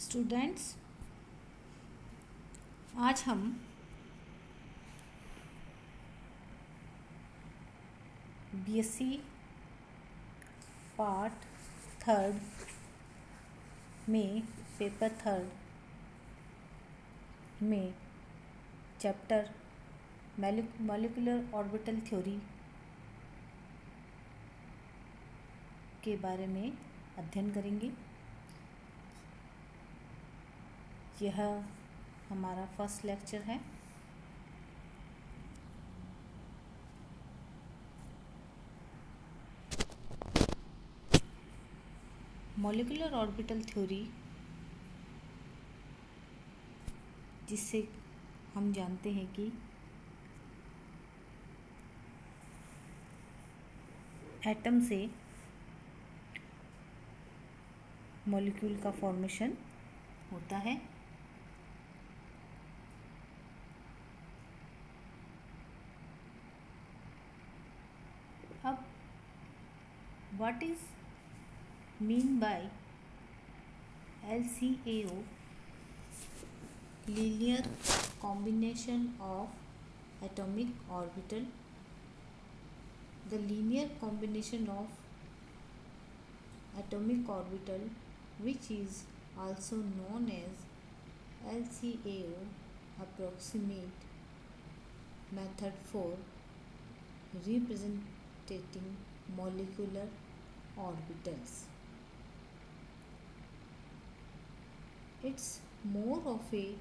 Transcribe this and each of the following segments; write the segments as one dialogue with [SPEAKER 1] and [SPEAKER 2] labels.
[SPEAKER 1] Students, आज हम BSc part third में पेपर थर्ड में चैप्टर मॉलिक्यूलर ऑर्बिटल थ्योरी के बारे में अध्ययन करेंगे। यह हमारा फर्स्ट लेक्चर है। मॉलिक्यूलर ऑर्बिटल थ्योरी, जिससे हम जानते हैं कि एटम से मॉलिक्यूल का फॉर्मेशन होता है। अब what is mean by LCAO, linear combination of atomic orbital. The linear combination of atomic orbital, which is also known as LCAO approximate method for representing molecular orbitals. It's more of a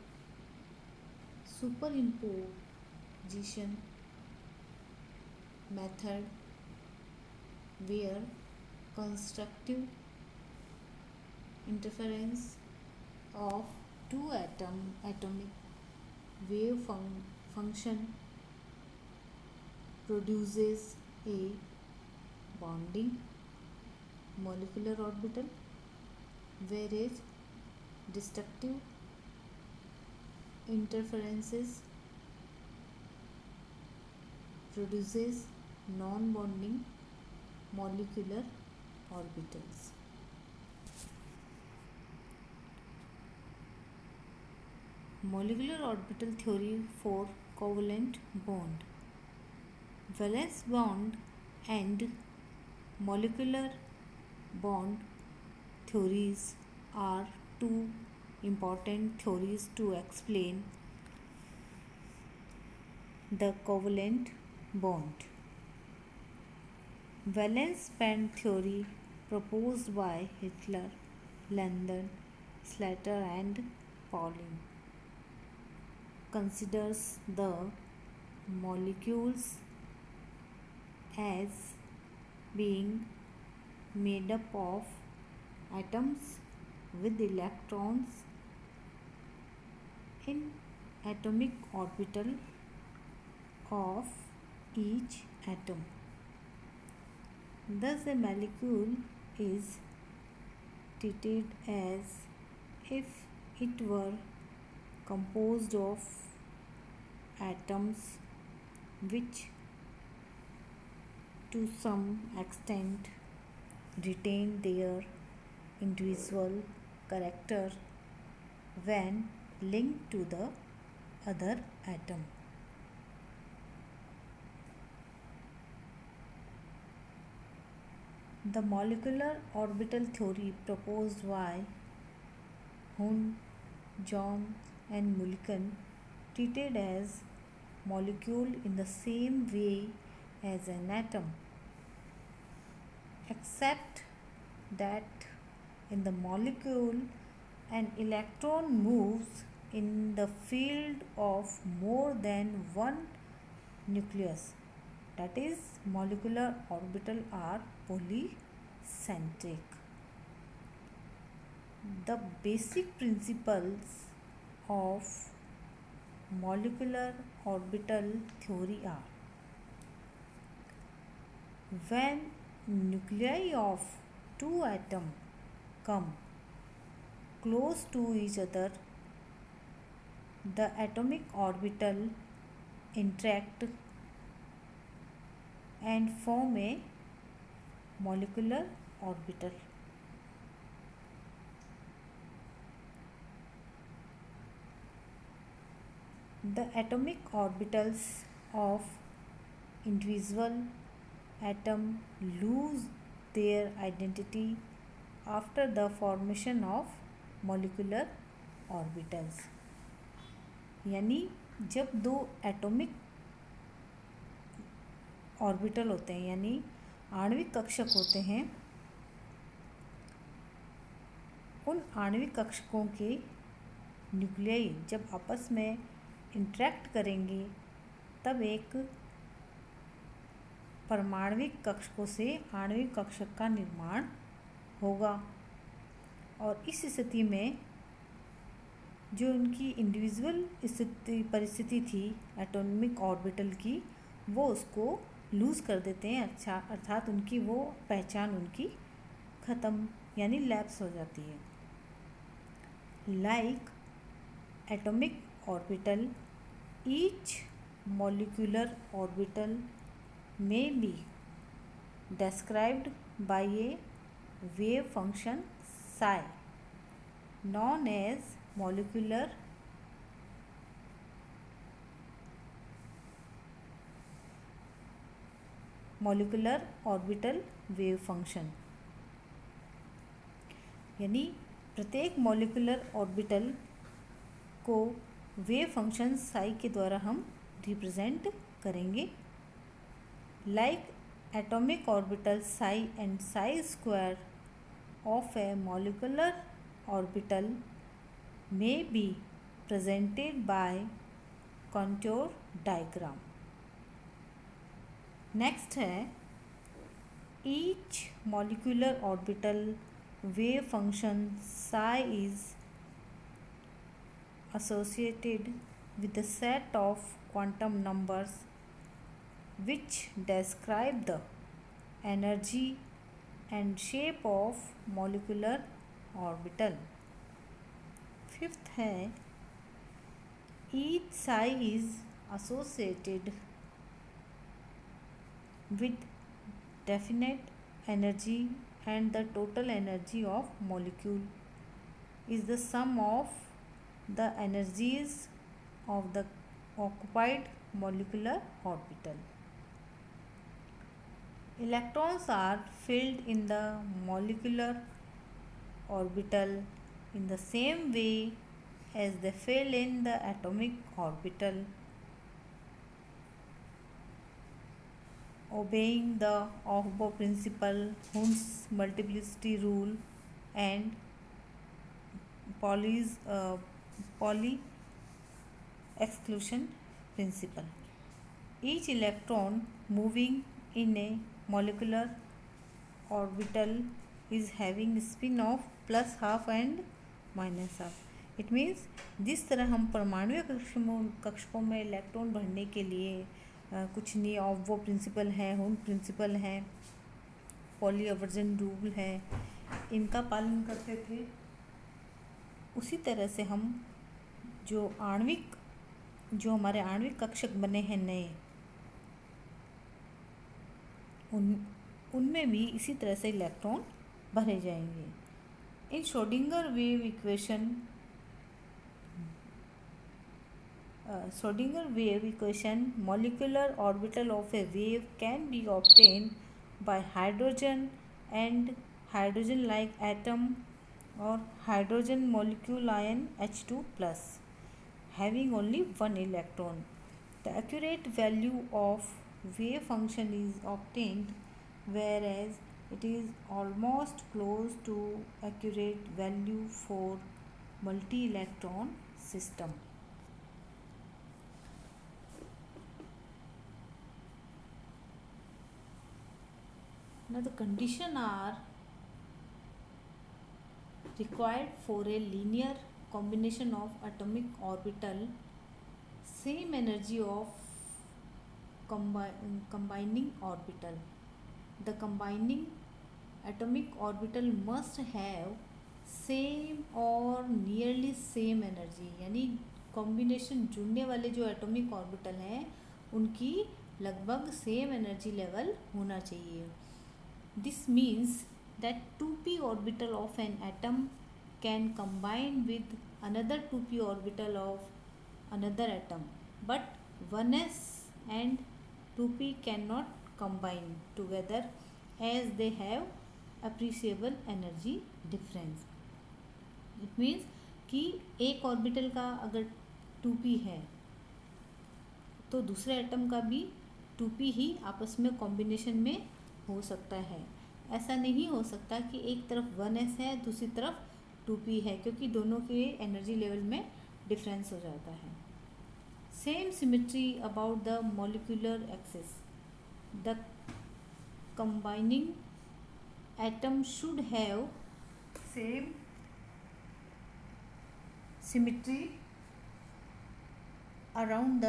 [SPEAKER 1] superimposition method where constructive interference of two atomic wave function produces a bonding molecular orbital, whereas destructive interferences produces non-bonding molecular orbitals. Molecular orbital theory for covalent bond. Valence bond and molecular bond theories are two important theories to explain the covalent bond. Valence band theory, proposed by Hitler, London, Slater and Pauling, considers the molecules as being made up of atoms with electrons in atomic orbital of each atom. Thus, a molecule is treated as if it were composed of atoms which to some extent retain their individual character when linked to the other atom. The molecular orbital theory, proposed by Hund, Jones and Mulliken, treated as molecule in the same way as an atom, except that in the molecule an electron moves in the field of more than one nucleus. That is, molecular orbital are polycentric. The basic principles of molecular orbital theory are: when nuclei of two atoms come close to each other, the atomic orbital interact and form a molecular orbital. The atomic orbitals of individual atom lose their identity after the formation of molecular orbitals. यानी जब दो atomic orbital होते हैं यानी आणविक कक्षक होते हैं, उन आणविक कक्षकों के न्यूक्लियाई जब आपस में इंटरेक्ट करेंगे तब एक परमाणविक कक्षकों से आणविक कक्षक का निर्माण होगा। और इस स्थिति में जो उनकी इंडिविजुअल परिस्थिति थी एटॉमिक ऑर्बिटल की, वो उसको लूज़ कर देते हैं। अच्छा, अर्थात उनकी वो पहचान उनकी ख़त्म यानी लैप्स हो जाती है। Like atomic orbital, each molecular orbital may be described by a wave function psi known as molecular orbital wave function। यानी प्रत्येक मॉलिक्यूलर ऑर्बिटल को वेव फंक्शन साई के द्वारा हम रिप्रेजेंट करेंगे। Like atomic orbital psi and psi square of a molecular orbital may be presented by contour diagram। Next है each molecular orbital wave function psi is associated with a set of quantum numbers which describe the energy and shape of molecular orbital। Fifth है each psi is associated with definite energy and the total energy of molecule is the sum of the energies of the occupied molecular orbital। Electrons are filled in the molecular orbital in the same way as they fill in the atomic orbital, obeying the Aufbau principle, Hund's multiplicity rule and Pauli exclusion principle। Each electron moving in a molecular orbital is having spin of +12 and -12। It means जिस तरह हम परमाणु कक्षकों में electron भरने के लिए कुछ नहीं वो प्रिंसिपल है, हुंड प्रिंसिपल है, पॉली एवर्जन रूल है, इनका पालन करते थे, उसी तरह से हम जो हमारे आणविक कक्षक बने हैं नए, उनमें भी इसी तरह से इलेक्ट्रॉन भरे जाएंगे। In Schrodinger wave equation molecular orbital of a wave can be obtained by hydrogen and hydrogen like atom or hydrogen molecule ion H2 plus having only one electron। The accurate value of wave function is obtained whereas it is almost close to accurate value for multi-electron system। Now the conditions are required for a linear combination of atomic orbital, same energy of combining orbital। The combining atomic orbital must have same or nearly same energy, यानी combination जुड़ने वाले जो atomic orbital हैं उनकी लगभग same energy level होना चाहिए। This means that 2p orbital of an atom can combine with another 2p orbital of another atom, but 1s and 2p cannot combine together as they have appreciable energy difference. It means कि एक orbital का अगर 2p है तो दूसरे atom का भी 2p ही आपस में कॉम्बिनेशन में हो सकता है। ऐसा नहीं हो सकता कि एक तरफ 1s है दूसरी तरफ 2p है, क्योंकि दोनों के एनर्जी लेवल में डिफरेंस हो जाता है। Same symmetry about the molecular axis, the combining atom should have same symmetry around the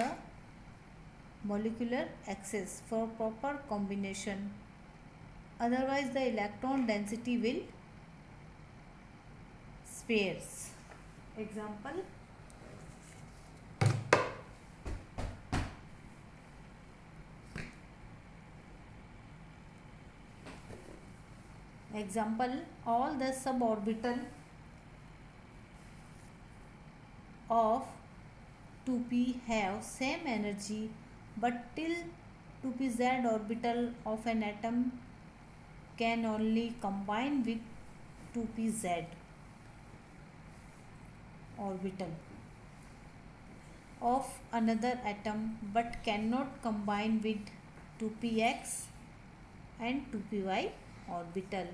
[SPEAKER 1] molecular axis for proper combination, otherwise the electron density will sparse. Example, all the suborbital of 2p have same energy, but till 2pz orbital of an atom can only combine with 2pz orbital of another atom, but cannot combine with 2px and 2py orbital,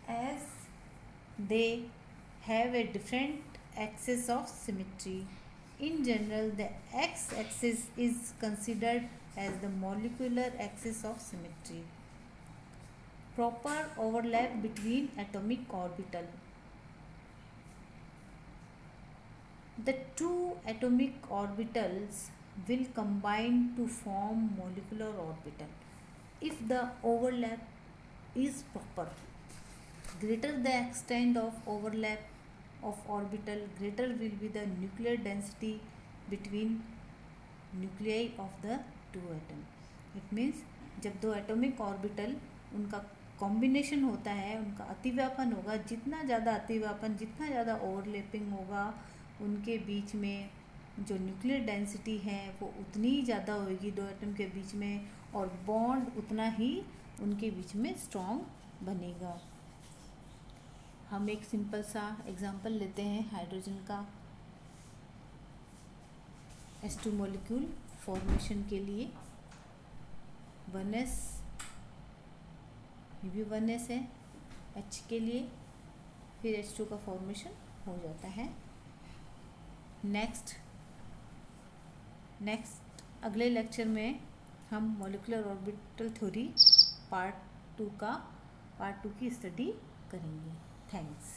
[SPEAKER 1] as they have a different axis of symmetry. In general, the x-axis is considered as the molecular axis of symmetry. Proper overlap between atomic orbital. The two atomic orbitals will combine to form molecular orbital if the overlap is proper. Greater the extent of overlap of orbital, greater will be the nuclear density between nuclei of the two atom. It means जब दो atomic orbital उनका combination होता है, उनका अतिव्यापन होगा, जितना ज़्यादा अतिव्यापन, जितना ज़्यादा ओवरलैपिंग होगा उनके बीच में जो न्यूक्लियर डेंसिटी है वो उतनी ही ज़्यादा होगी दो एटम के बीच में, और बॉन्ड उतना ही उनके बीच में स्ट्रॉन्ग बनेगा। हम एक सिंपल सा एग्जांपल लेते हैं हाइड्रोजन का H2 मॉलिक्यूल फॉर्मेशन के लिए। 1s, ये भी 1s है H के लिए, फिर H2 का फॉर्मेशन हो जाता है। नेक्स्ट अगले लेक्चर में हम मॉलिक्यूलर ऑर्बिटल थ्योरी पार्ट 2 की स्टडी करेंगे। Thanks.